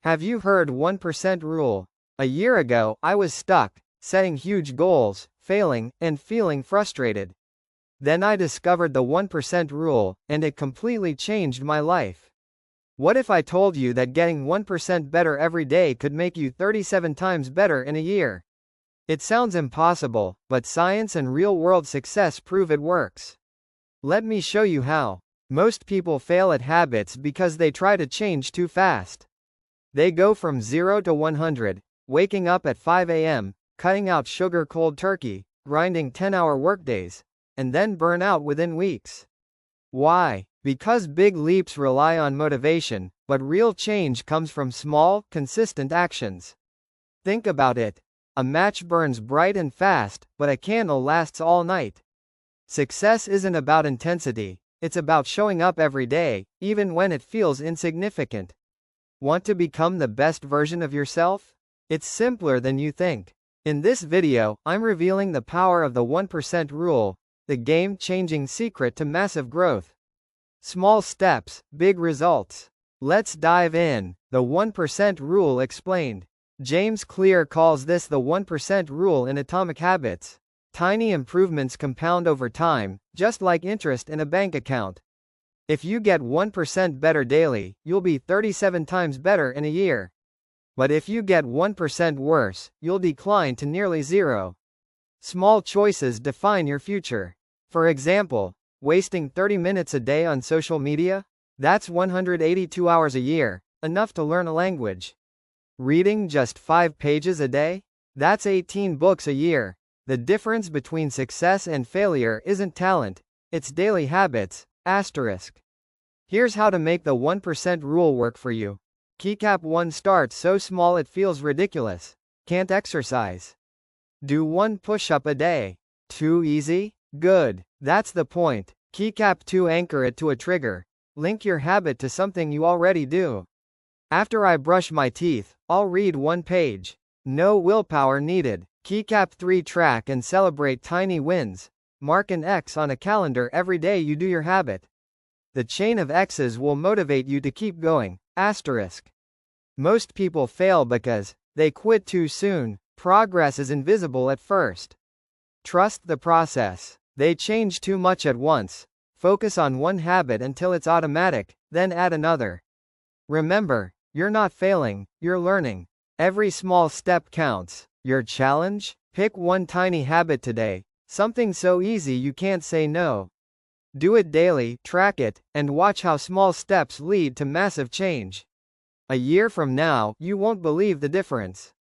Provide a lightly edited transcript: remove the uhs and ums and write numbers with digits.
Have you heard 1% rule? A year ago, I was stuck, setting huge goals, failing, and feeling frustrated. Then I discovered the 1% rule, and it completely changed my life. What if I told you that getting 1% better every day could make you 37 times better in a year? It sounds impossible, but science and real-world success prove it works. Let me show you how. Most people fail at habits because they try to change too fast. They go from 0 to 100, waking up at 5 a.m., cutting out sugar cold turkey, grinding 10-hour workdays, and then burn out within weeks. Why? Because big leaps rely on motivation, but real change comes from small, consistent actions. Think about it. A match burns bright and fast, but a candle lasts all night. Success isn't about intensity, it's about showing up every day, even when it feels insignificant. Want to become the best version of yourself? It's simpler than you think. In this video, I'm revealing the power of the 1% rule, the game-changing secret to massive growth. Small steps, big results. Let's dive in. The 1% rule explained. James Clear calls this the 1% rule in Atomic Habits. Tiny improvements compound over time, just like interest in a bank account. If you get 1% better daily, you'll be 37 times better in a year. But if you get 1% worse, you'll decline to nearly zero. Small choices define your future. For example, wasting 30 minutes a day on social media? That's 182 hours a year, enough to learn a language. Reading just 5 pages a day? That's 18 books a year. The difference between success and failure isn't talent, it's daily habits. Asterisk. Here's how to make the 1% rule work for you. Keycap 1 starts so small it feels ridiculous. Can't exercise. Do 1 push-up a day. Too easy? Good. That's the point. Keycap 2 anchor it to a trigger. Link your habit to something you already do. After I brush my teeth, I'll read 1 page. No willpower needed. Keycap 3 track and celebrate tiny wins. Mark an X on a calendar every day you do your habit. The chain of X's will motivate you to keep going. Asterisk. Most people fail because they quit too soon. Progress is invisible at first. Trust the process. They change too much at once. Focus on 1 habit until it's automatic, then add another. Remember, you're not failing, you're learning. Every small step counts. Your challenge? Pick 1 tiny habit today. Something so easy you can't say no. Do it daily, track it, and watch how small steps lead to massive change. A year from now, you won't believe the difference.